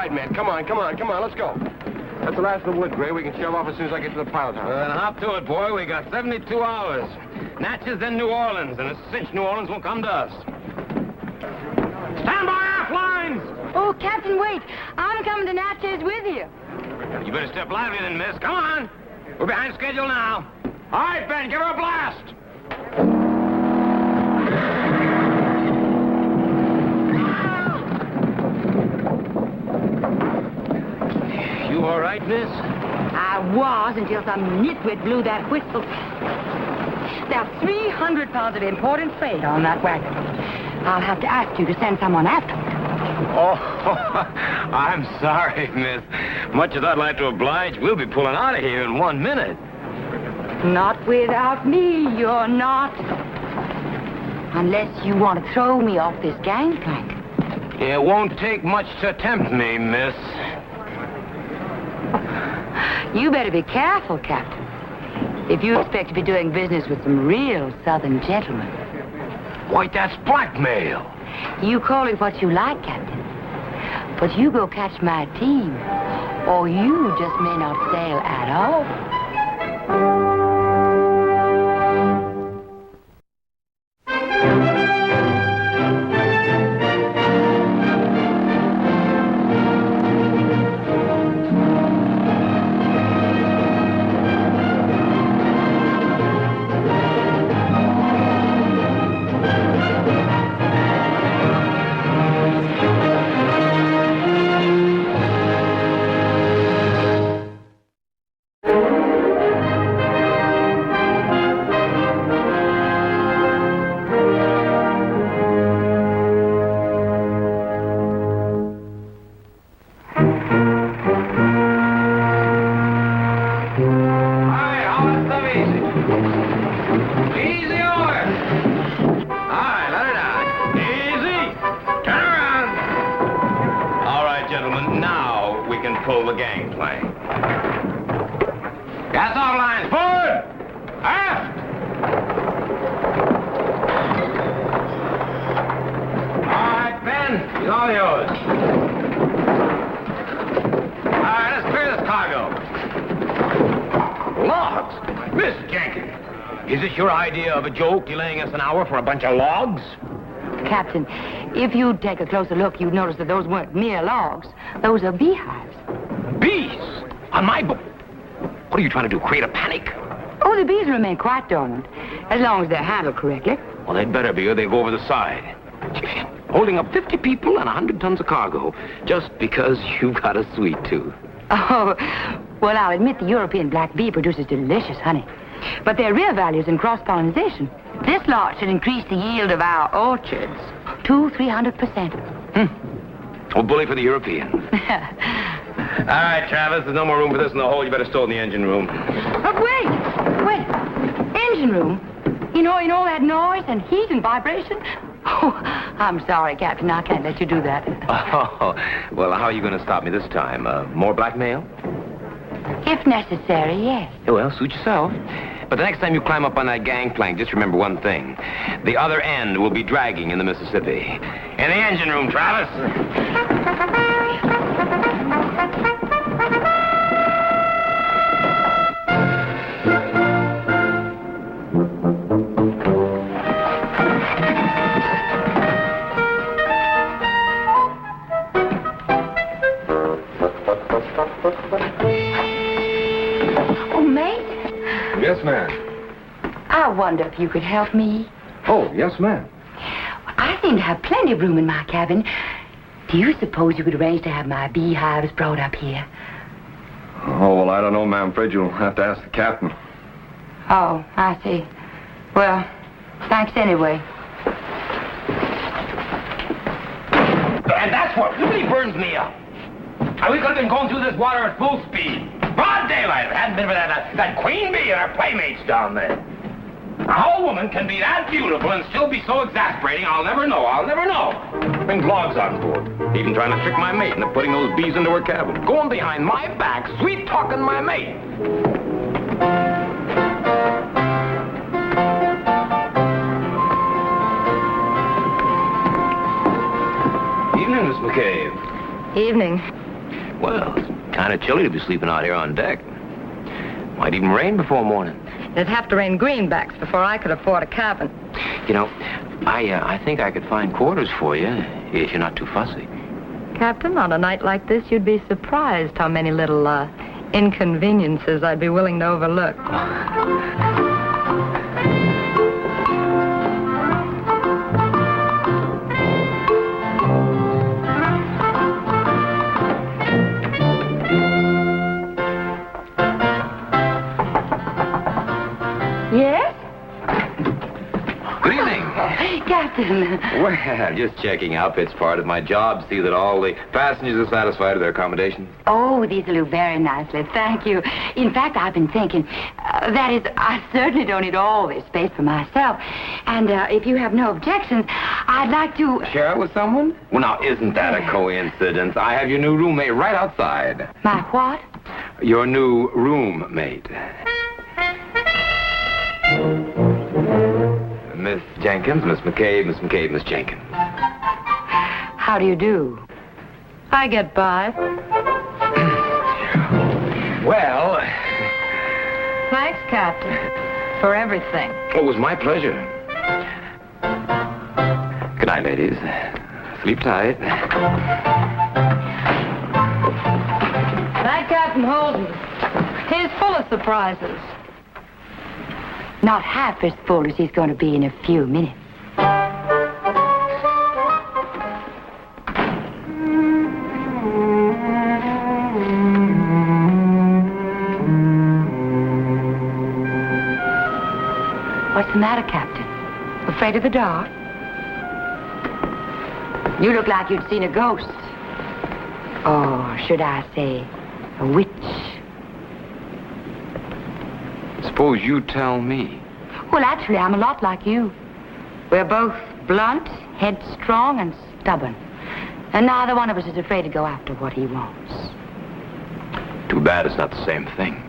right, man. Come on, let's go. That's the last of the wood, Gray. We can shove off as soon as I get to the pilot house. Then hop to it, boy. We got 72 hours. Natchez, then New Orleans, and a cinch New Orleans won't come to us. Stand by aft lines! Oh, Captain, wait. I'm coming to Natchez with you. You better step lively then, miss. Come on. We're behind schedule now. All right, Ben, give her a blast. You all right, miss? I was until some nitwit blew that whistle. There's 300 pounds of important freight on that wagon. I'll have to ask you to send someone after me. Oh, I'm sorry, miss. Much as I'd like to oblige, we'll be pulling out of here in 1 minute. Not without me, you're not. Unless you want to throw me off this gangplank. It won't take much to tempt me, miss. You better be careful, Captain. If you expect to be doing business with some real Southern gentlemen. Why, that's blackmail. You call it what you like, Captain. But you go catch my team, or you just may not sail at all. Pull the gangplank. Gas off lines, forward! Aft! All right, Ben, it's all yours. All right, let's clear this cargo. Logs? Miss Jenkins, is this your idea of a joke, delaying us an hour for a bunch of logs? Captain, if you'd take a closer look, you'd notice that those weren't mere logs. Those are beehives. Bees? On my boat? What are you trying to do, create a panic? Oh, the bees remain quite dormant, as long as they're handled correctly. Well, they'd better be, or they'll go over the side. Holding up 50 people and 100 tons of cargo, just because you've got a sweet tooth. Oh, well, I'll admit the European black bee produces delicious honey. But their real value is in cross-pollination. This lot should increase the yield of our orchards 200-300%. Oh, bully for the European. All right, Travis, there's no more room for this in the hold. You better stow in the engine room. But wait. Engine room? You know that noise and heat and vibration? Oh, I'm sorry, Captain. I can't let you do that. Oh, well, how are you going to stop me this time? More blackmail? If necessary, yes. Well, suit yourself. But the next time you climb up on that gangplank, just remember one thing. The other end will be dragging in the Mississippi. In the engine room, Travis. Yes, ma'am. I wonder if you could help me. Oh, yes, ma'am. I seem to have plenty of room in my cabin. Do you suppose you could arrange to have my beehives brought up here? Oh, well, I don't know, ma'am. I'm afraid you'll have to ask the captain. Oh, I see. Well, thanks anyway. And that's what really burns me up. We could have been going through this water at full speed. Broad daylight, if it hadn't been for that queen bee and her playmates down there. How a woman can be that beautiful and still be so exasperating, I'll never know. Bring logs on board. Even trying to trick my mate into putting those bees into her cabin. Going behind my back, sweet-talking my mate. Evening, Miss McCabe. Evening. Well, it's kind of chilly to be sleeping out here on deck. Might even rain before morning. It'd have to rain greenbacks before I could afford a cabin. You know, I think I could find quarters for you if you're not too fussy. Captain, on a night like this, you'd be surprised how many little, inconveniences I'd be willing to overlook. Yes? Good evening. Captain. Well, just checking up. It's part of my job to see that all the passengers are satisfied with their accommodations. Oh, these will do very nicely. Thank you. In fact, I've been thinking, that is, I certainly don't need all this space for myself. And if you have no objections, I'd like to... Share it with someone? Well, now, isn't that a coincidence? I have your new roommate right outside. My what? Your new roommate. Miss Jenkins, Miss McCabe, Miss McCabe, Miss Jenkins. How do you do? I get by. Well... Thanks, Captain, for everything. It was my pleasure. Good night, ladies. Sleep tight. That Captain Holden, he's full of surprises. Not half as full as he's going to be in a few minutes. What's the matter, Captain? Afraid of the dark? You look like you'd seen a ghost. Or should I say, a witch? Suppose you tell me. Well, actually, I'm a lot like you. We're both blunt, headstrong, and stubborn. And neither one of us is afraid to go after what he wants. Too bad it's not the same thing.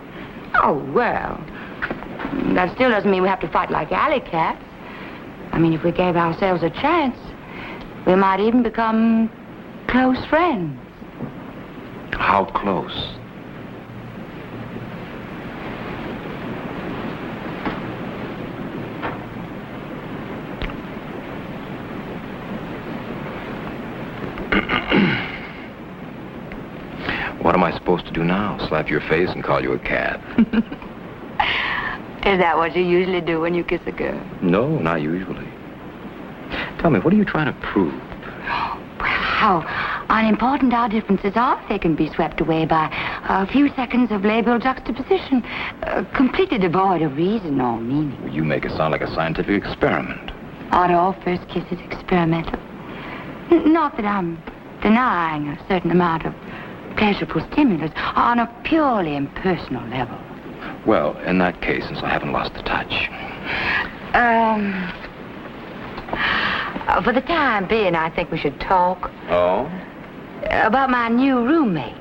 Oh, well, that still doesn't mean we have to fight like alley cats. I mean, if we gave ourselves a chance, we might even become close friends. How close? What am I supposed to do now? Slap your face and call you a cat? Is that what you usually do when you kiss a girl? No, not usually. Tell me, what are you trying to prove? Well, how unimportant our differences are. They can be swept away by a few seconds of labial juxtaposition, completely devoid of reason or meaning. You make it sound like a scientific experiment. Aren't all first kisses experimental? Not that I'm denying a certain amount of pleasurable stimulus on a purely impersonal level. Well, in that case, since I haven't lost the touch. For the time being, I think we should talk. Oh? About my new roommate.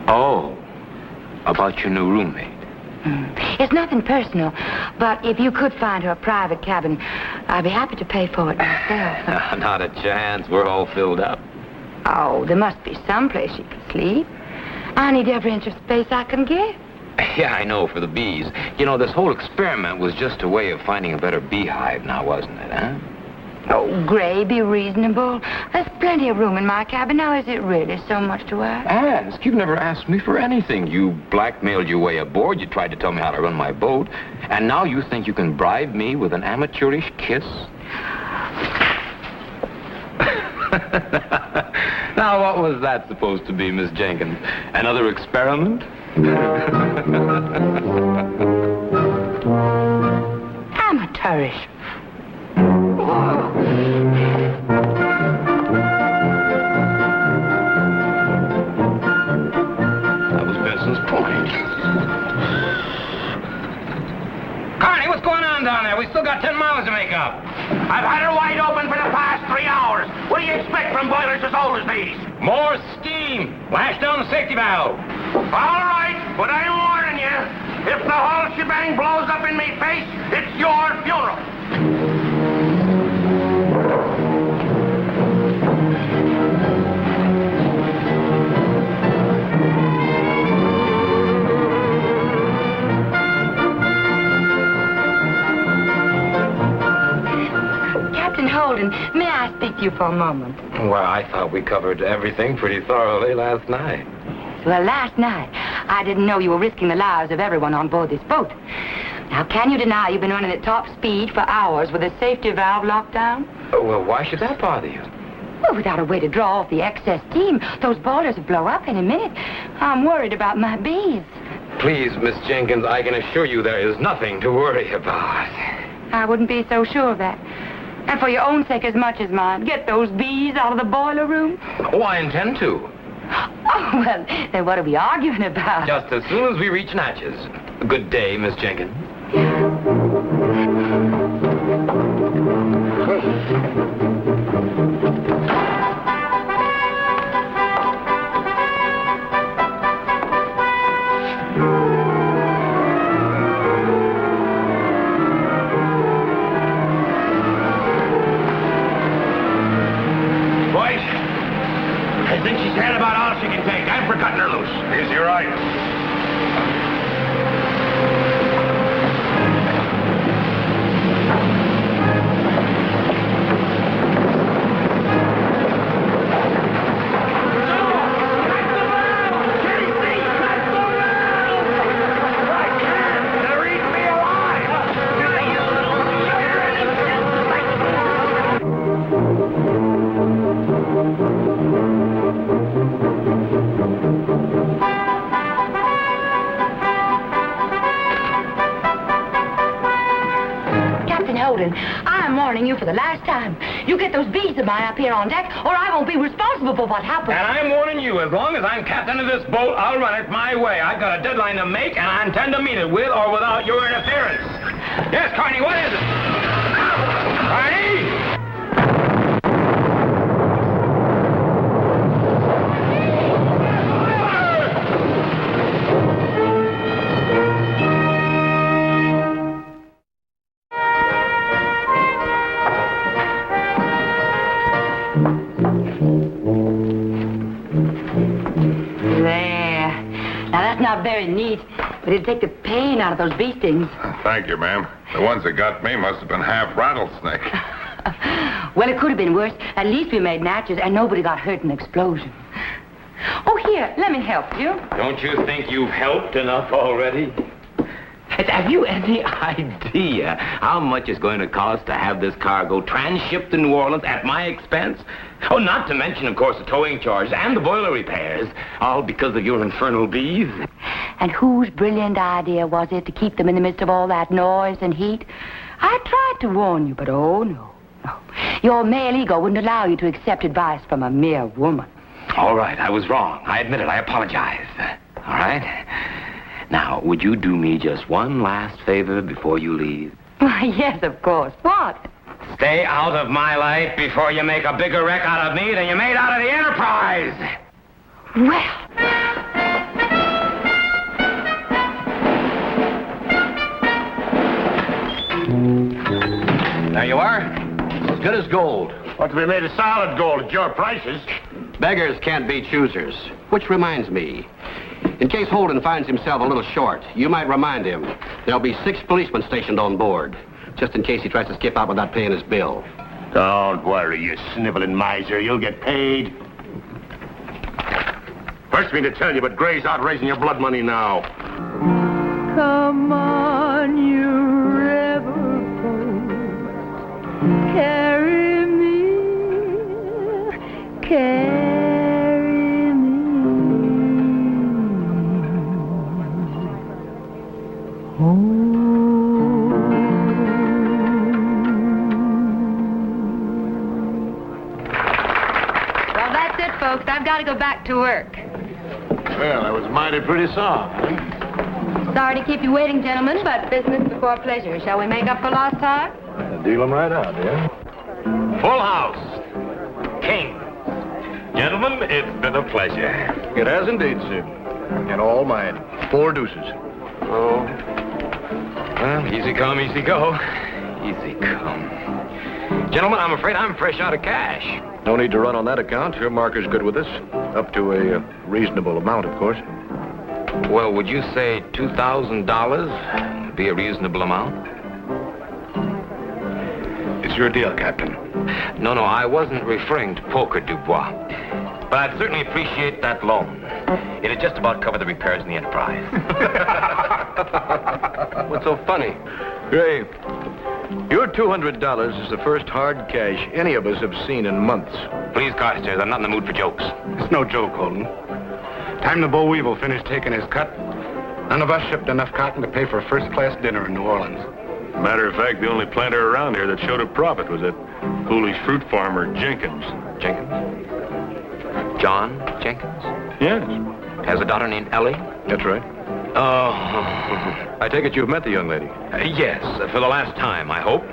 Oh. About your new roommate. It's nothing personal, but if you could find her a private cabin, I'd be happy to pay for it myself. Not a chance. We're all filled up. Oh, there must be some place she can sleep. I need every inch of space I can get. Yeah, I know, for the bees. You know, this whole experiment was just a way of finding a better beehive now, wasn't it, huh? Oh, Gray, be reasonable. There's plenty of room in my cabin. Now, is it really so much to ask? Ask? You've never asked me for anything. You blackmailed your way aboard. You tried to tell me how to run my boat. And now you think you can bribe me with an amateurish kiss? Now, what was that supposed to be, Miss Jenkins? Another experiment? Amateurish. That was Benson's point. Carney, what's going on down there? We still got 10 miles to make up. I've had her wide open for the past 3 hours. What do you expect from boilers as old as these? More steam. Lash down the safety valve. All right, but I'm warning you. If the whole shebang blows up in me face, it's your funeral. Captain Holden, may I speak to you for a moment? Well, I thought we covered everything pretty thoroughly last night. Well, last night, I didn't know you were risking the lives of everyone on board this boat. Now, can you deny you've been running at top speed for hours with the safety valve locked down? Well, why should that bother you? Well, without a way to draw off the excess steam, those boilers will blow up any minute. I'm worried about my bees. Please, Miss Jenkins, I can assure you there is nothing to worry about. I wouldn't be so sure of that. And for your own sake as much as mine, get those bees out of the boiler room. Oh, I intend to. Oh, well, then what are we arguing about? Just as soon as we reach Natchez. Good day, Miss Jenkins. I think she's had about all she can take. I'm for cutting her loose. Is he right? I'm warning you for the last time. You get those bees of mine up here on deck, or I won't be responsible for what happens. And I'm warning you, as long as I'm captain of this boat, I'll run it my way. I've got a deadline to make, and I intend to meet it with or without your interference. Yes, Carney, what is it? Carney! Not very neat, but it'd take the pain out of those bee stings. Thank you, ma'am. The ones that got me must have been half rattlesnake. Well, it could have been worse. At least we made Natchez, and nobody got hurt in the explosion. Oh, here, let me help you. Don't you think you've helped enough already? Have you any idea how much it's going to cost to have this cargo transshipped to New Orleans at my expense? Oh, not to mention, of course, the towing charges and the boiler repairs, all because of your infernal bees. And whose brilliant idea was it to keep them in the midst of all that noise and heat? I tried to warn you, but oh, no. Your male ego wouldn't allow you to accept advice from a mere woman. All right, I was wrong. I admit it. I apologize. All right? Now, would you do me just one last favor before you leave? Why, yes, of course. What? Stay out of my life before you make a bigger wreck out of me than you made out of the Enterprise. Well. There you are. As good as gold. Ought to be made of solid gold at your prices. Beggars can't be choosers. Which reminds me, in case Holden finds himself a little short, you might remind him there'll be 6 policemen stationed on board, just in case he tries to skip out without paying his bill. Don't worry, you sniveling miser. You'll get paid. Hurts me to tell you, but Gray's out raising your blood money now. Come on, you riverboat, carry me, carry me home. Well, that's it, folks. I've got to go back to work. Well, that was a mighty pretty song, huh? Sorry to keep you waiting, gentlemen, but business before pleasure. Shall we make up for lost time? Deal them right out, dear. Full house. King. Gentlemen, it's been a pleasure. It has indeed, Sid. And all mine. 4 deuces. Oh. Well, easy come, easy go. Easy come. Gentlemen, I'm afraid I'm fresh out of cash. No need to run on that account. Your marker's good with us. Up to a reasonable amount, of course. Well, would you say $2,000 would be a reasonable amount? It's your deal, Captain. No, I wasn't referring to poker, Dubois. But I'd certainly appreciate that loan. It'd just about cover the repairs in the Enterprise. What's so funny? Gray, your $200 is the first hard cash any of us have seen in months. Please, Carstairs, I'm not in the mood for jokes. It's no joke, Holden. Time the Bo Weevil finished taking his cut, none of us shipped enough cotton to pay for a first-class dinner in New Orleans. Matter of fact, the only planter around here that showed a profit was that foolish fruit farmer, Jenkins. Jenkins? John Jenkins? Yes. Has a daughter named Ellie? That's right. Oh. I take it you've met the young lady. Yes, for the last time, I hope.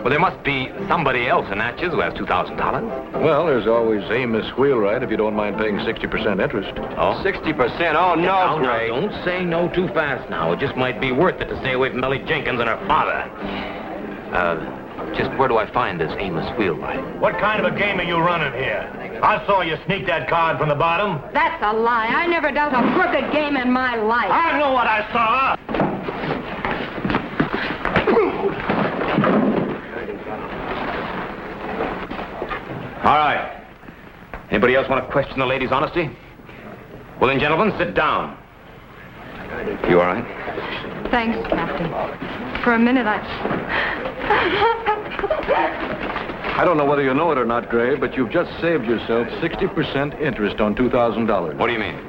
Well, there must be somebody else in Natchez who has $2,000. Well, there's always Amos Wheelwright if you don't mind paying 60% interest. Oh? 60%? Oh, no, Gray. Now, don't say no too fast now. It just might be worth it to stay away from Ellie Jenkins and her father. Just where do I find this Amos Wheelwright? What kind of a game are you running here? I saw you sneak that card from the bottom. That's a lie. I never dealt a crooked game in my life. I know what I saw. All right. Anybody else want to question the lady's honesty? Well, then, gentlemen, sit down. You all right? Thanks, Captain. For a minute, I don't know whether you know it or not, Gray, but you've just saved yourself 60% interest on $2,000. What do you mean?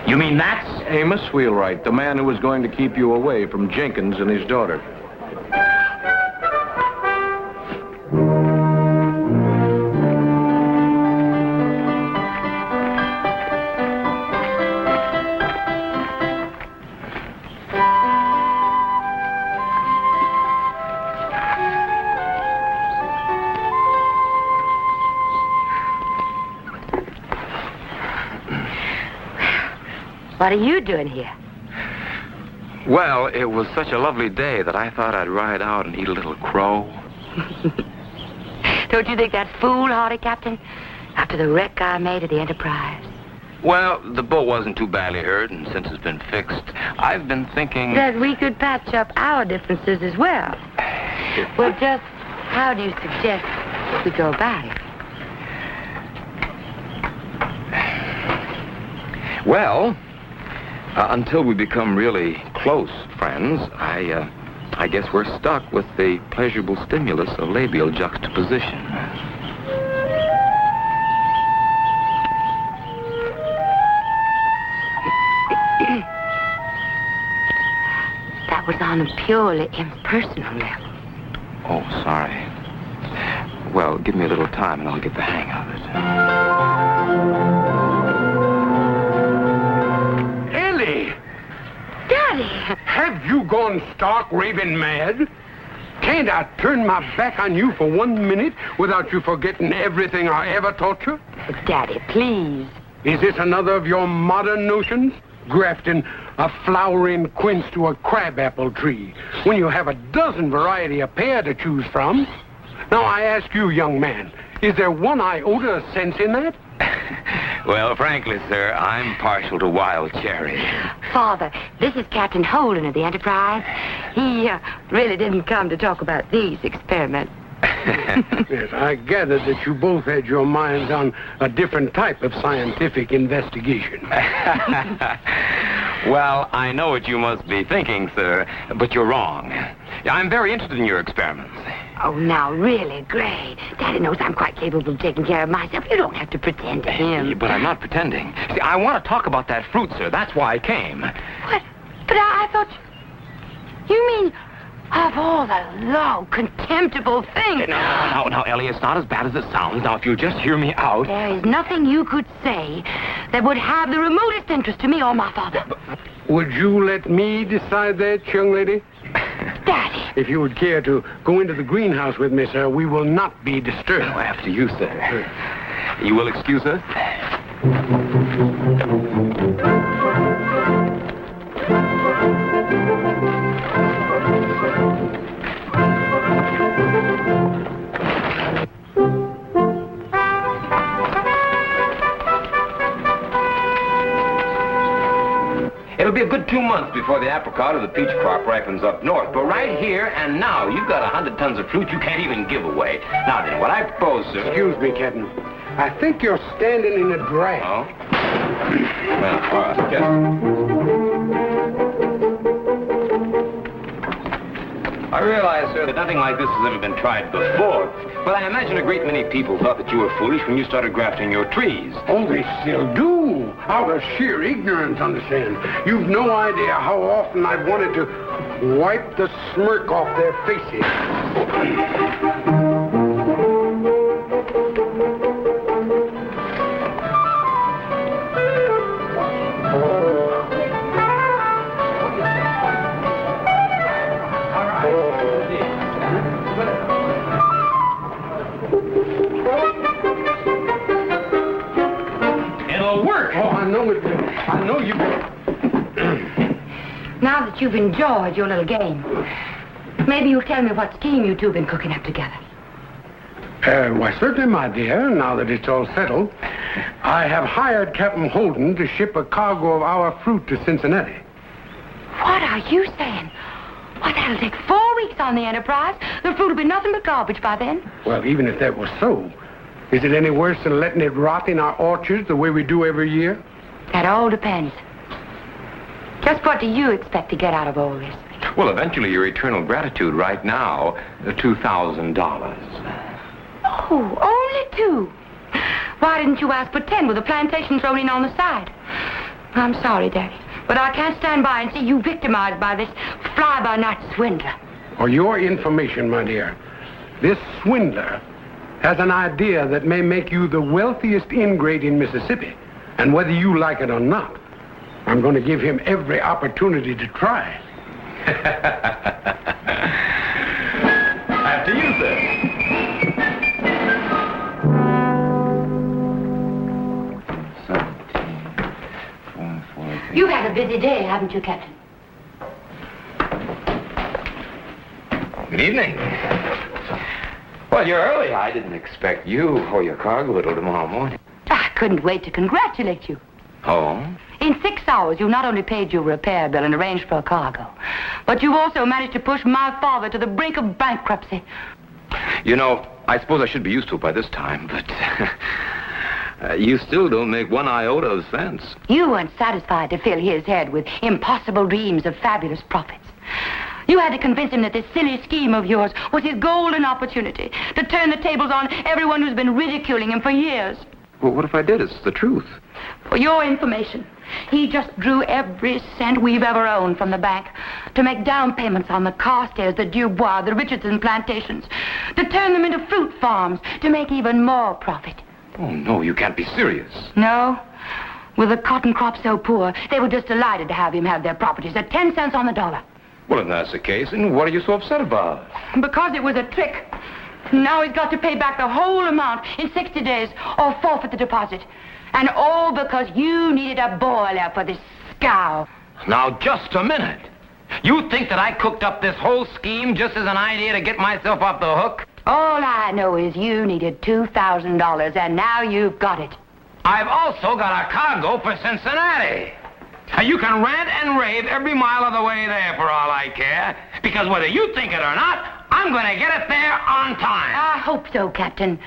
You mean that's... Amos Wheelwright, the man who was going to keep you away from Jenkins and his daughter. What are you doing here? Well, it was such a lovely day that I thought I'd ride out and eat a little crow. Don't you think that's foolhardy, Captain? After the wreck I made of the Enterprise. Well, the boat wasn't too badly hurt, and since it's been fixed, I've been thinking... That we could patch up our differences as well. Well, just how do you suggest we go about it? Well, until we become really close friends, I guess we're stuck with the pleasurable stimulus of labial juxtaposition. That was on a purely impersonal level. Oh, sorry. Well, give me a little time and I'll get the hang of it. Ellie! Daddy! Have you gone stark raving mad? Can't I turn my back on you for 1 minute without you forgetting everything I ever taught you? Daddy, please. Is this another of your modern notions? Grafting a flowering quince to a crabapple tree when you have a dozen variety of pear to choose from. Now, I ask you, young man, is there one iota of sense in that? Well, frankly, sir, I'm partial to wild cherry. Father, this is Captain Holden of the Enterprise. He really didn't come to talk about these experiments. Yes, I gathered that you both had your minds on a different type of scientific investigation. Well, I know what you must be thinking, sir, but you're wrong. I'm very interested in your experiments. Oh, now, really, Gray. Daddy knows I'm quite capable of taking care of myself. You don't have to pretend to him. But I'm not pretending. See, I want to talk about that fruit, sir. That's why I came. What? But I thought... You mean... Of all the low, contemptible things... Now, Ellie, it's not as bad as it sounds. Now, if you'll just hear me out... There is nothing you could say that would have the remotest interest to me or my father. Would you let me decide that, young lady? Daddy! If you would care to go into the greenhouse with me, sir, we will not be disturbed. No, after you, sir. You will excuse us? It'll be a good 2 months months before the apricot or the peach crop ripens up north. But right here and now, you've got 100 tons of fruit you can't even give away. Now then, what I propose, sir... Excuse me, Captain. I think you're standing in a drag. Oh? Well, all right, just... I realize, sir, that nothing like this has ever been tried before. But I imagine a great many people thought that you were foolish when you started grafting your trees. Oh, they still do. Out of sheer ignorance, understand. You've no idea how often I've wanted to wipe the smirk off their faces. I know you will. Now that you've enjoyed your little game, maybe you'll tell me what scheme you two have been cooking up together. Why, certainly, my dear, now that it's all settled. I have hired Captain Holden to ship a cargo of our fruit to Cincinnati. What are you saying? Why, that'll take 4 weeks on the Enterprise. The fruit will be nothing but garbage by then. Well, even if that was so, is it any worse than letting it rot in our orchards the way we do every year? That all depends. Just what do you expect to get out of all this? Well, eventually your eternal gratitude right now, $2,000. Oh, only 2. Why didn't you ask for 10 with a plantation thrown in on the side? I'm sorry, Daddy, but I can't stand by and see you victimized by this fly-by-night swindler. For your information, my dear, this swindler has an idea that may make you the wealthiest ingrate in Mississippi. And whether you like it or not, I'm going to give him every opportunity to try. After you, sir. You've had a busy day, haven't you, Captain? Good evening. Well, you're early. I didn't expect you or your cargo till tomorrow morning. I couldn't wait to congratulate you. Oh? In 6 hours, you not only paid your repair bill and arranged for a cargo, but you also managed to push my father to the brink of bankruptcy. You know, I suppose I should be used to it by this time, but you still don't make one iota of sense. You weren't satisfied to fill his head with impossible dreams of fabulous profits. You had to convince him that this silly scheme of yours was his golden opportunity to turn the tables on everyone who's been ridiculing him for years. Well, what if I did? It's the truth. For your information, he just drew every cent we've ever owned from the bank to make down payments on the Carstairs, the Dubois, the Richardson plantations, to turn them into fruit farms, to make even more profit. Oh, no, you can't be serious. No? With the cotton crop so poor, they were just delighted to have him have their properties at 10 cents on the dollar. Well, if that's the case, then what are you so upset about? Because it was a trick. Now he's got to pay back the whole amount in 60 days or forfeit the deposit. And all because you needed a boiler for this scow. Now, just a minute. You think that I cooked up this whole scheme just as an idea to get myself off the hook? All I know is you needed $2,000, and now you've got it. I've also got a cargo for Cincinnati. You can rant and rave every mile of the way there for all I care, because whether you think it or not, I'm going to get it there on time. I hope so, Captain.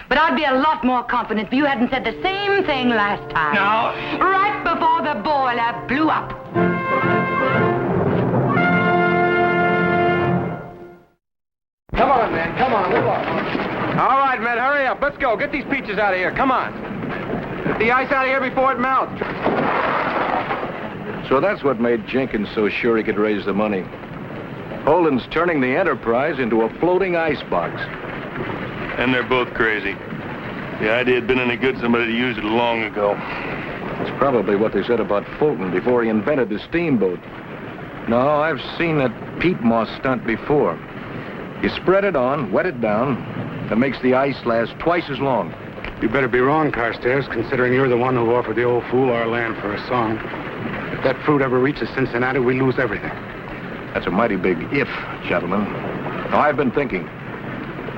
But I'd be a lot more confident if you hadn't said the same thing last time. No. Right before the boiler blew up. Come on, man. Come on. Move on. All right, men, hurry up. Let's go. Get these peaches out of here. Come on. Get the ice out of here before it melts. So that's what made Jenkins so sure he could raise the money. Holden's turning the Enterprise into a floating icebox. And they're both crazy. The idea had been any good, somebody had used it long ago. It's probably what they said about Fulton before he invented the steamboat. No, I've seen that peat moss stunt before. You spread it on, wet it down, that makes the ice last twice as long. You better be wrong, Carstairs, considering you're the one who offered the old fool our land for a song. If that fruit ever reaches Cincinnati, we lose everything. That's a mighty big if, gentlemen. Now, I've been thinking.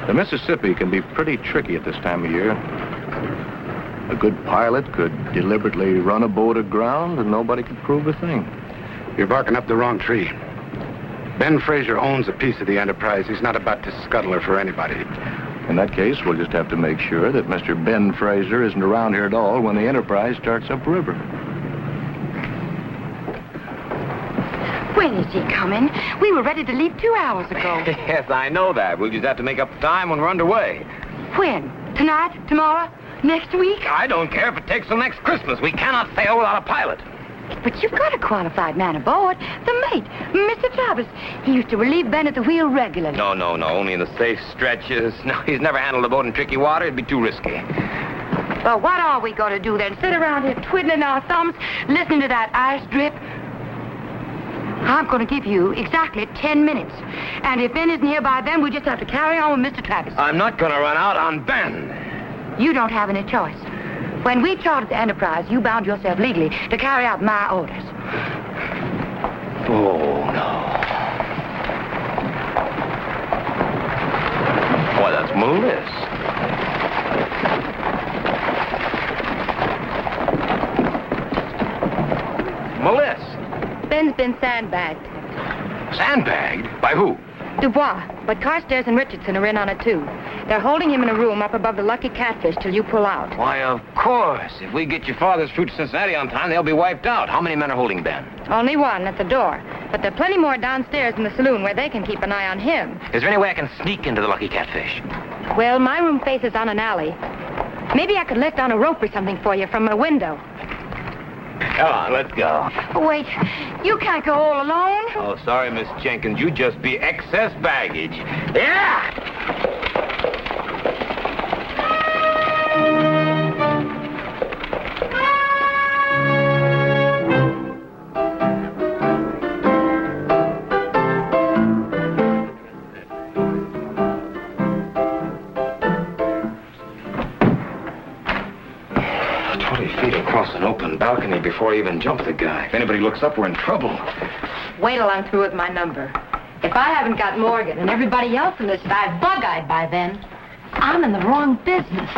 The Mississippi can be pretty tricky at this time of year. A good pilot could deliberately run a boat aground and nobody could prove a thing. You're barking up the wrong tree. Ben Fraser owns a piece of the Enterprise. He's not about to scuttle her for anybody. In that case, we'll just have to make sure that Mr. Ben Fraser isn't around here at all when the Enterprise starts upriver. When is he coming? We were ready to leave 2 hours ago. Yes, I know that. We'll just have to make up the time when we're underway. When? Tonight? Tomorrow? Next week? I don't care if it takes till next Christmas. We cannot sail without a pilot. But you've got a qualified man aboard. The mate, Mr. Travis. He used to relieve Ben at the wheel regularly. No. Only in the safe stretches. No, he's never handled a boat in tricky water. It'd be too risky. Well, what are we going to do then? Sit around here twiddling our thumbs, listening to that ice drip? I'm going to give you exactly 10 minutes. And if Ben isn't here by then, we just have to carry on with Mr. Travis. I'm not going to run out on Ben. You don't have any choice. When we chartered the Enterprise, you bound yourself legally to carry out my orders. Oh, no. Why, that's Melissa. Melissa. Ben's been sandbagged. Sandbagged? By who? Dubois, but Carstairs and Richardson are in on it, too. They're holding him in a room up above the Lucky Catfish till you pull out. Why, of course. If we get your father's fruit to Cincinnati on time, they'll be wiped out. How many men are holding Ben? Only one at the door. But there are plenty more downstairs in the saloon where they can keep an eye on him. Is there any way I can sneak into the Lucky Catfish? Well, my room faces on an alley. Maybe I could let down a rope or something for you from a window. Come on, let's go. Wait, you can't go all alone. Oh, sorry, Miss Jenkins. You just be excess baggage. Yeah! Across an open balcony before I even jump the guy. If anybody looks up, we're in trouble. Wait till I'm through with my number. If I haven't got Morgan and everybody else in this dive bug-eyed by then, I'm in the wrong business.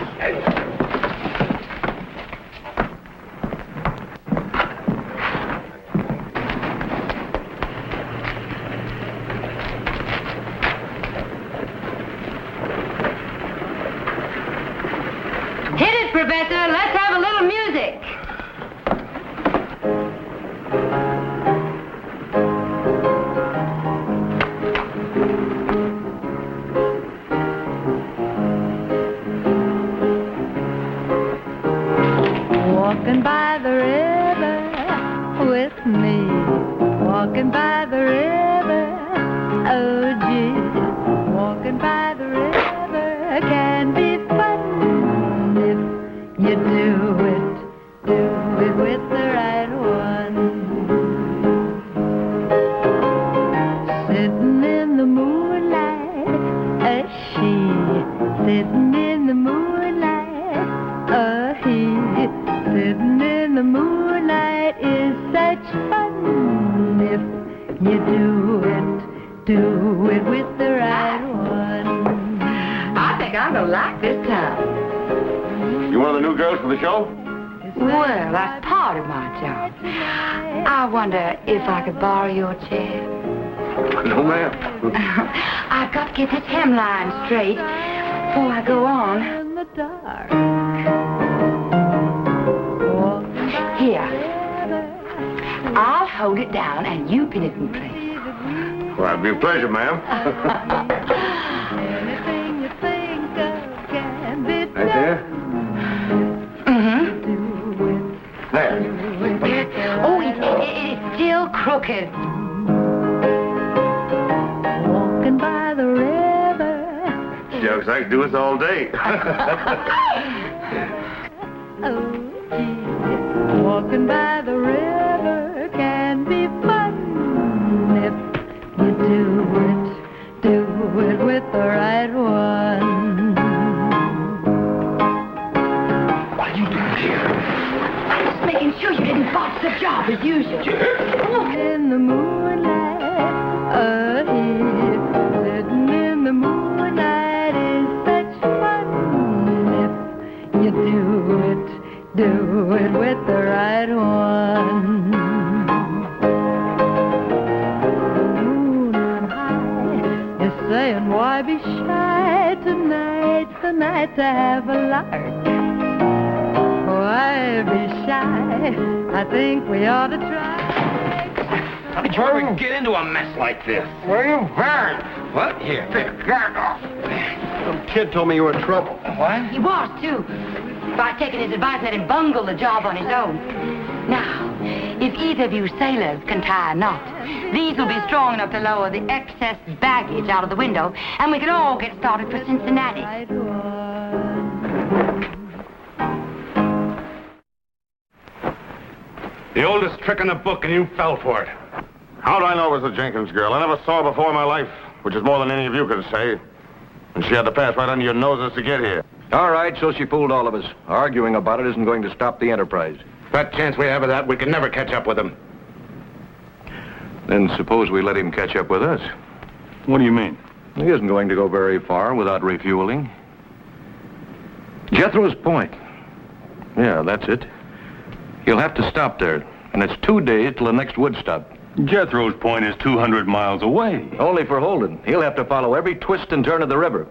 Hit it, Professor. Let's have a little music. Walking by the river with me, walking by the river, oh gee, walking by the river can be fun if you do it with the right one. Sitting in the moonlight, she, sitting in the moonlight, he. Sitting in the moonlight is such fun if you do it with the right one. I think I'm going to like this town. You one of the new girls for the show? Well, that's part of my job. I wonder if I could borrow your chair. No, ma'am. I've got to get this hemline straight before I go on. In the dark. Here. I'll hold it down and you pin it in place. Well, it'd be a pleasure, ma'am. Anything you think of can be done. Right there? Mm-hmm. There. Oh, it's still crooked. Walking by the river. Shucks, I could do this all day. Oh, gee, walking by the river can be fun if you do it with the right one. What are you doing here? Just making sure you didn't botch the job as usual. In the moonlight, he sitting in the moonlight is such fun if you do it with the right one. is saying, why be shy? Tonight's the night to have a lark. Why be shy? I think we ought to try. How did you ever get into a mess like this? Where you been? What? Here, take that off. Some kid told me you were in trouble. What? He was, too. If I'd taken his advice, let him bungle the job on his own. Now, if either of you sailors can tie a knot, these will be strong enough to lower the excess baggage out of the window, and we can all get started for Cincinnati. The oldest trick in the book, and you fell for it. How'd I know it was the Jenkins girl? I never saw her before in my life, which is more than any of you could say. And she had to pass right under your noses to get here. All right, so she fooled all of us. Arguing about it isn't going to stop the enterprise. That chance we have of that, we can never catch up with him. Then suppose we let him catch up with us. What do you mean? He isn't going to go very far without refueling. Jethro's Point. Yeah, that's it. He'll have to stop there, and it's 2 days till the next wood stop. Jethro's Point is 200 miles away. Only for Holden. He'll have to follow every twist and turn of the river.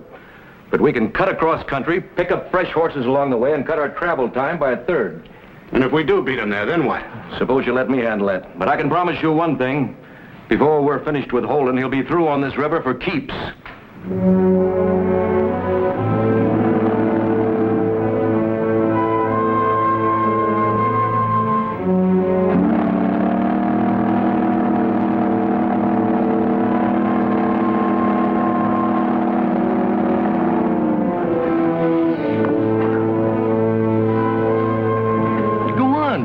But we can cut across country, pick up fresh horses along the way, and cut our travel time by a third. And if we do beat him there, then what? Suppose you let me handle that. But I can promise you one thing. Before we're finished with Holden, he'll be through on this river for keeps.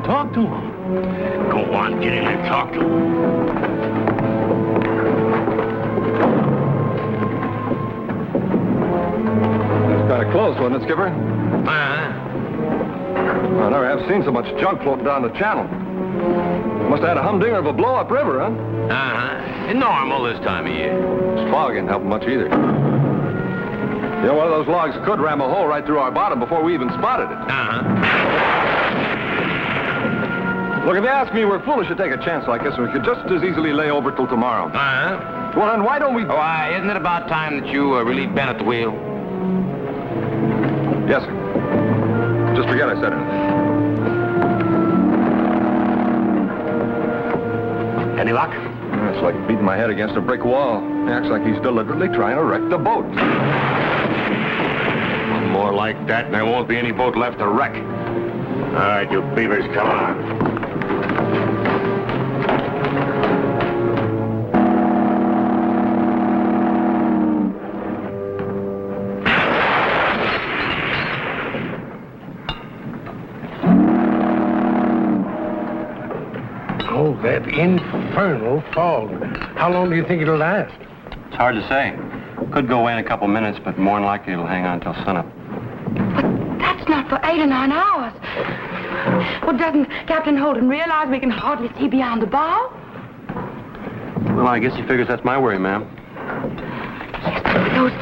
Talk to him. Go on, get in and talk to him. That's kind of close, wasn't it, Skipper? Uh-huh. I never have seen so much junk floating down the channel. Must have had a humdinger of a blow-up river, huh? Uh-huh. Normal this time of year. This fog ain't helping much either. You know, one of those logs could ram a hole right through our bottom before we even spotted it. Uh-huh. Look, if you ask me, we're foolish to take a chance like this, and we could just as easily lay over till tomorrow. Uh-huh. Well, then why don't we... Why, isn't it about time that you relieved Ben at the wheel? Yes, sir. Just forget I said anything. Any luck? It's like beating my head against a brick wall. He acts like he's deliberately trying to wreck the boat. One more like that, and there won't be any boat left to wreck. All right, you beavers, come on. Oh, that infernal fog. How long do you think it'll last? It's hard to say. Could go away in a couple minutes, but more than likely it'll hang on until sunup. That's not for 8 or 9 hours. Well, doesn't Captain Holden realize we can hardly see beyond the bow? Well, I guess he figures that's my worry, ma'am. Yes, but with those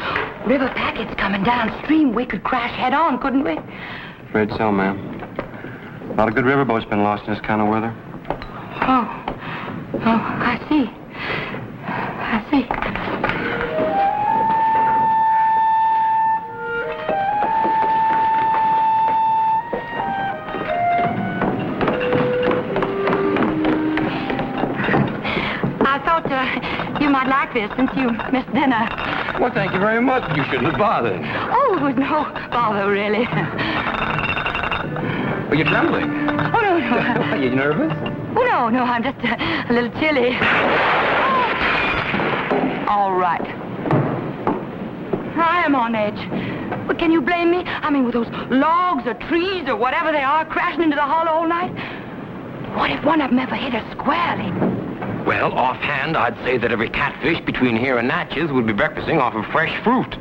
river packets coming downstream, we could crash head-on, couldn't we? Afraid so, ma'am. A lot of good riverboats been lost in this kind of weather. Oh, I see. I see. I thought you might like this since you missed dinner. Well, thank you very much. You shouldn't have bothered. Oh, it was no bother, really. Are you trembling? Oh, no. Are you nervous? Oh, no, I'm just a little chilly. All right. I am on edge. But can you blame me? I mean, with those logs or trees or whatever they are crashing into the hollow all night? What if one of them ever hit us squarely? Well, offhand, I'd say that every catfish between here and Natchez would be breakfasting off of fresh fruit.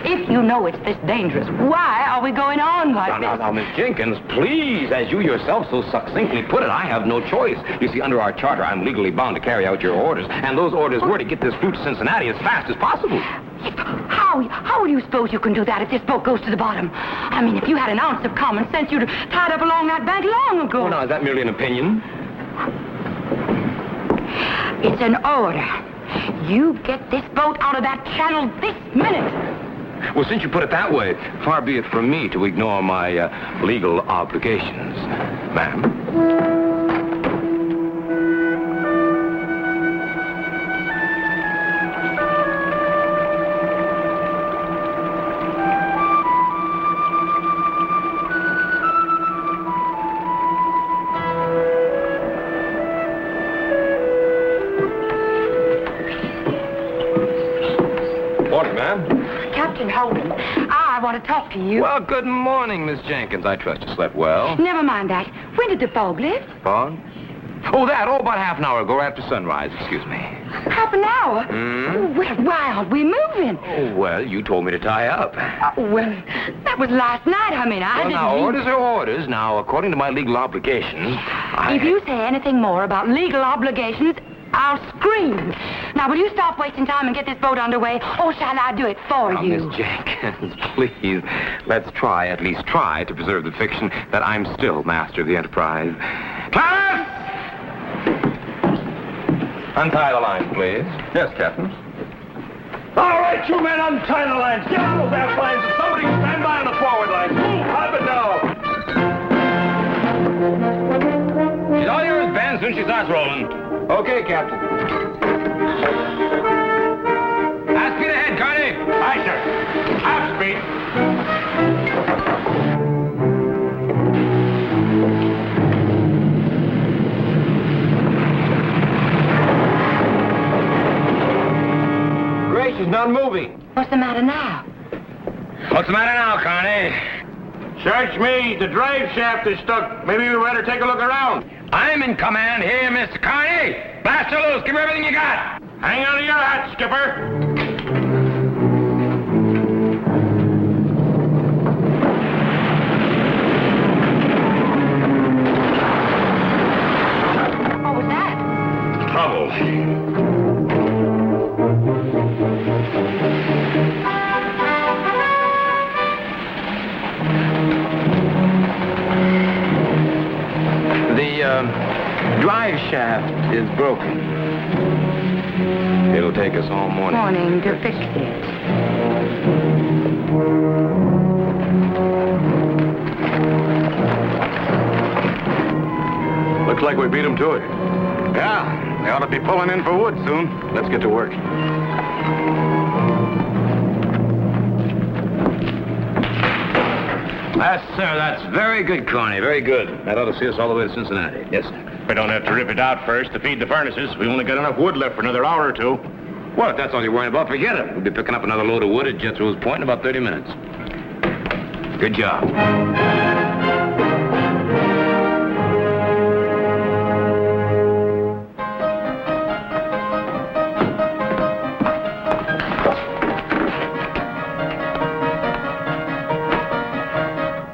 If you know it's this dangerous, why are we going on like this? Now, Miss Jenkins, please, as you yourself so succinctly put it, I have no choice. You see, under our charter, I'm legally bound to carry out your orders, and those orders were to get this fruit to Cincinnati as fast as possible. How do you suppose you can do that if this boat goes to the bottom? I mean, if you had an ounce of common sense, you'd have tied up along that bank long ago. Well, now, is that merely an opinion? It's an order. You get this boat out of that channel this minute. Well, since you put it that way, far be it from me to ignore my legal obligations, ma'am. Morning, ma'am. Captain Holden, I want to talk to you. Well, good morning, Miss Jenkins. I trust you slept well. Never mind that. When did the fog lift? Fog? Oh, about half an hour ago, right after sunrise. Excuse me. Half an hour? Well, why aren't we moving? Oh, well, you told me to tie up. Well, that was last night. I mean, I Well, didn't... now, orders are orders. Now, according to my legal obligations, If you say anything more about legal obligations, I'll scream. Now, will you stop wasting time and get this boat underway, or shall I do it for Now, you? Miss Jenkins, please, let's at least try to preserve the fiction that I'm still master of the enterprise. Clarence! Untie the line, please. Yes, Captain. All right, you men, untie the lines. Get out of that lines and somebody stand by on the forward lines. Move, up and down. She's all yours, Ben, soon she starts rolling. Okay, Captain. Half speed ahead, Carney. Aye, sir. Half speed. Grace is not moving. What's the matter now? What's the matter now, Carney? Search me. The drive shaft is stuck. Maybe we better take a look around. I'm in command here, Mr. Carney. Blast her loose. Give her everything you got. Hang on to your hat, skipper. What was that? Trouble. The drive shaft is broken. It'll take us all morning. Morning to fix it. Looks like we beat him to it. Yeah, they ought to be pulling in for wood soon. Let's get to work. Yes, sir. That's very good, Carney. Very good. That ought to see us all the way to Cincinnati. Yes, sir. We don't have to rip it out first to feed the furnaces. We only got enough wood left for another hour or two. Well, if that's all you're worrying about, forget it. We'll be picking up another load of wood at Jethro's Point in about 30 minutes. Good job.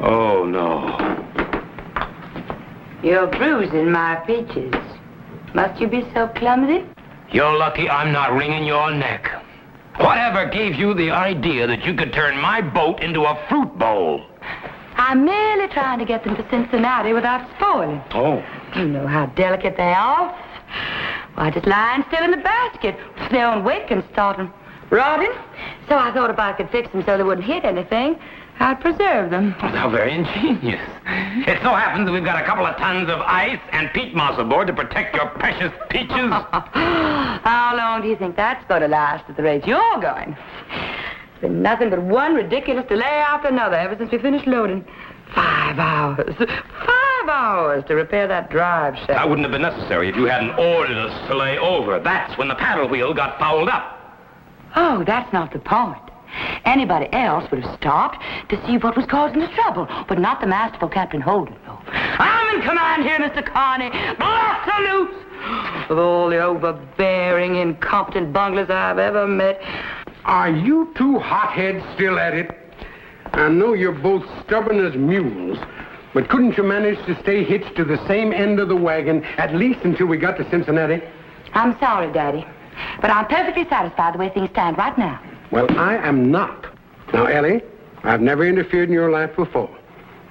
Oh, no. You're bruising my peaches. Must you be so clumsy? You're lucky I'm not wringing your neck. Whatever gave you the idea that you could turn my boat into a fruit bowl? I'm merely trying to get them to Cincinnati without spoiling. Oh. You know how delicate they are. Why, just lying still in the basket. Their own weight can start them rotting. So I thought if I could fix them so they wouldn't hit anything, I'd preserve them. Well, how very ingenious. It so happens that we've got a couple of tons of ice and peat moss aboard to protect your precious peaches. How long do you think that's going to last at the rate you're going? It's been nothing but one ridiculous delay after another ever since we finished loading. 5 hours. 5 hours to repair that drive shaft. That wouldn't have been necessary if you hadn't ordered us to lay over. That's when the paddle wheel got fouled up. Oh, that's not the point. Anybody else would have stopped to see what was causing the trouble, but not the masterful Captain Holden. No. I'm in command here, Mr. Carney. Blast her loose! Of all the overbearing, incompetent bunglers I've ever met. Are you two hotheads still at it? I know you're both stubborn as mules, but couldn't you manage to stay hitched to the same end of the wagon, at least until we got to Cincinnati? I'm sorry, Daddy, but I'm perfectly satisfied the way things stand right now. Well, I am not. Now, Ellie, I've never interfered in your life before,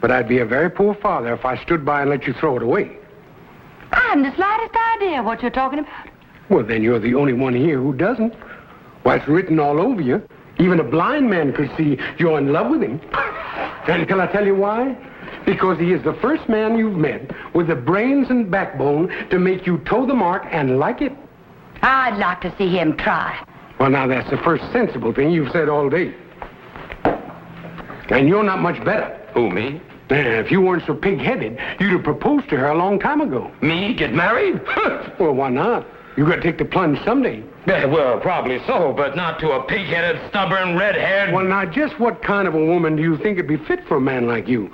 but I'd be a very poor father if I stood by and let you throw it away. I haven't the slightest idea what you're talking about. Well, then you're the only one here who doesn't. Why, it's written all over you. Even a blind man could see you're in love with him. And can I tell you why? Because he is the first man you've met with the brains and backbone to make you toe the mark and like it. I'd like to see him try. Well, now, that's the first sensible thing you've said all day. And you're not much better. Who, me? If you weren't so pig-headed, you'd have proposed to her a long time ago. Me? Get married? Well, why not? You got to take the plunge someday. Yeah, well, probably so, but not to a pig-headed, stubborn, red-haired... Well, now, just what kind of a woman do you think would be fit for a man like you?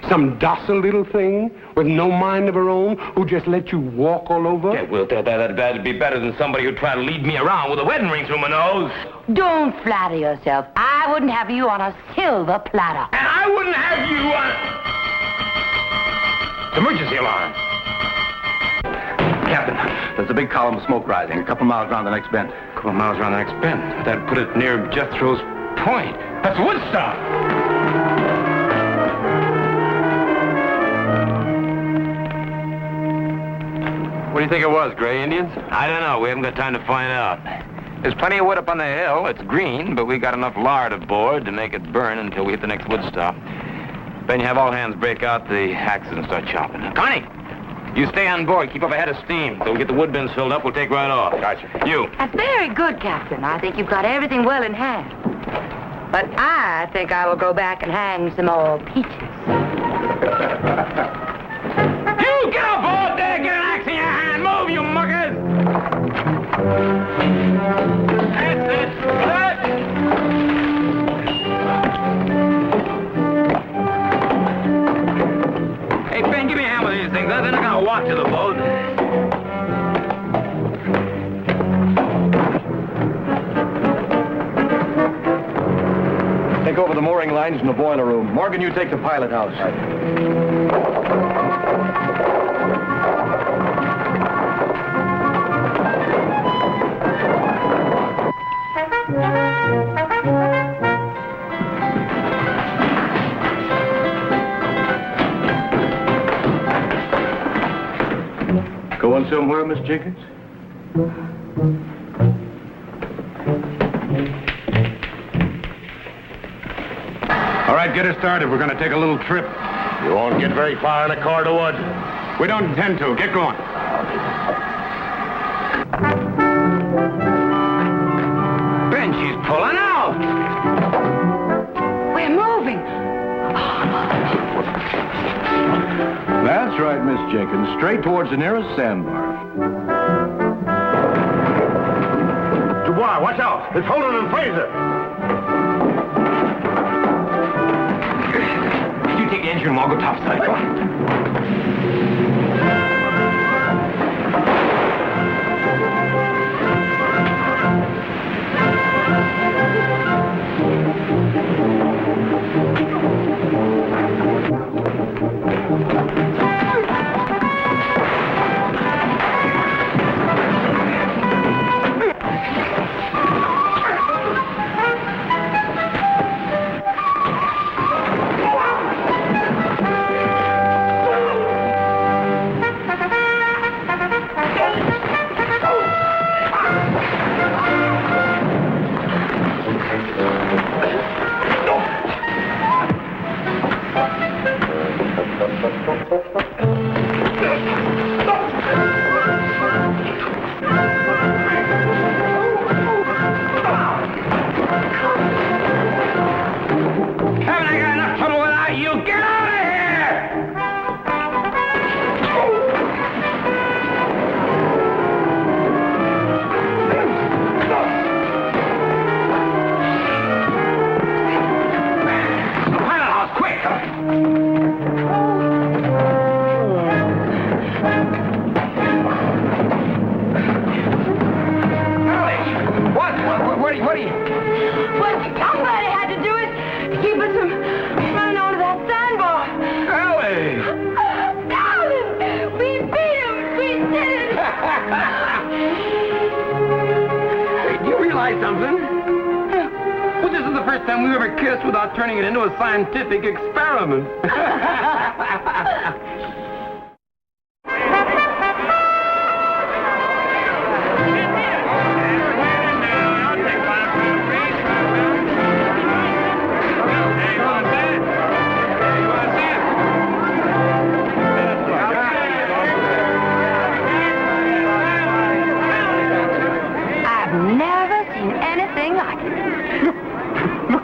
Some docile little thing with no mind of her own who just let you walk all over? Yeah, well, that'd be better than somebody who'd try to lead me around with a wedding ring through my nose. Don't flatter yourself. I wouldn't have you on a silver platter. And I wouldn't have you on... Emergency alarm. Captain, there's a big column of smoke rising a couple miles around the next bend. A couple miles around the next bend. That'd put it near Jethro's Point. That's Woodstock. What do you think it was, Gray Indians? I don't know. We haven't got time to find out. There's plenty of wood up on the hill. It's green, but we got enough lard aboard to make it burn until we hit the next wood stop. Then you have all hands break out the axes and start chopping. Connie, you stay on board. Keep up a head of steam. So we get the wood bins filled up, we'll take right off. Gotcha. You. That's very good, Captain. I think you've got everything well in hand. But I think I will go back and hang some more peaches. You get aboard there! Get an axe in your hand! Move, you muggers! That's it! Good! Hey, Ben, give me a hand with these things. They're not gonna walk to the boat. Take over the mooring lines in the boiler room. Morgan, you take the pilot house. Going somewhere, Miss Jenkins? All right, get us started. We're going to take a little trip. You won't get very far in a cord of wood. We don't intend to. Get going. Ben, she's pulling out! We're moving. That's right, Miss Jenkins. Straight towards the nearest sandbar. Dubois, watch out. It's Holden and Fraser. You take the engine room, I'll go topside. Go on. Haven't I got enough trouble without you? Get out of here! Pilot house, quick! What are you... What somebody had to do it to keep us from running onto that sandbar. Ellie! Darling, we beat him. We did it. Hey, do you realize something? Well, this is the first time we've ever kissed without turning it into a scientific experiment.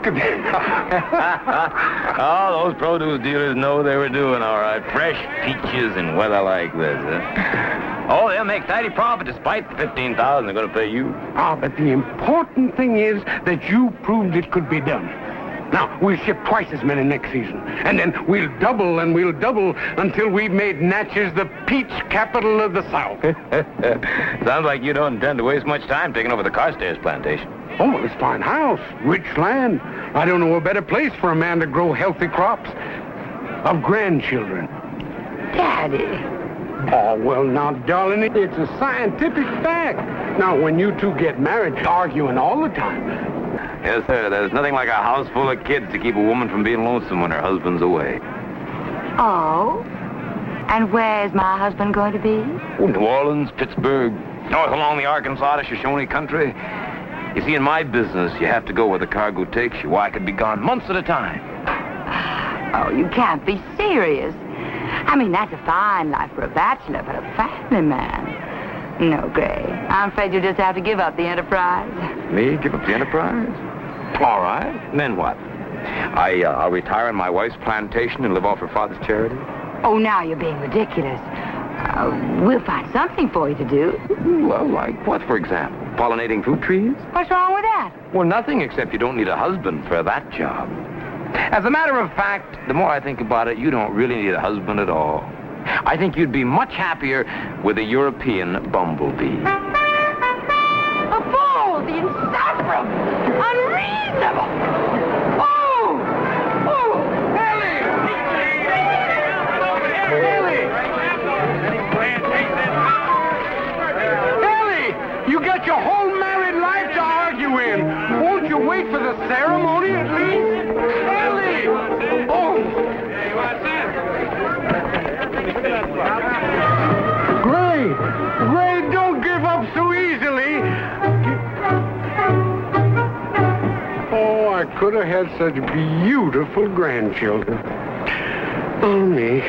Look at that. Oh, those produce dealers know they were doing all right. Fresh peaches in weather like this, huh? Oh, they'll make tidy profit despite the $15,000 they're going to pay you. Ah, but the important thing is that you proved it could be done. Now, we'll ship twice as many next season. And then we'll double and we'll double until we've made Natchez the peach capital of the South. Sounds like you don't intend to waste much time taking over the Carstairs plantation. Oh, well, it's a fine house, rich land. I don't know a better place for a man to grow healthy crops of grandchildren. Daddy. Oh, well, now, darling, it's a scientific fact. Now, when you two get married, arguing all the time. Yes, sir. There's nothing like a house full of kids to keep a woman from being lonesome when her husband's away. Oh? And where's my husband going to be? Oh, New Orleans, Pittsburgh, north along the Arkansas to Shoshone country. You see, in my business, you have to go where the cargo takes you. Why, I could be gone months at a time. Oh, you can't be serious. I mean, that's a fine life for a bachelor, but a family man. No, Gray. I'm afraid you'll just have to give up the enterprise. Me? Give up the enterprise? All right. And then what? I'll retire on my wife's plantation and live off her father's charity? Oh, now you're being ridiculous. We'll find something for you to do. Well, like what, for example? Pollinating fruit trees? What's wrong with that? Well, nothing, except you don't need a husband for that job. As a matter of fact, the more I think about it, you don't really need a husband at all. I think you'd be much happier with a European bumblebee. A fool! The insufferable! Unreasonable! Oh! Oh! Ellie! Ellie! You got your whole married life to argue in. Won't you wait for the ceremony at least? Ellie! Oh! Gray, don't give up so easily. Oh, I could have had such beautiful grandchildren. Oh, me.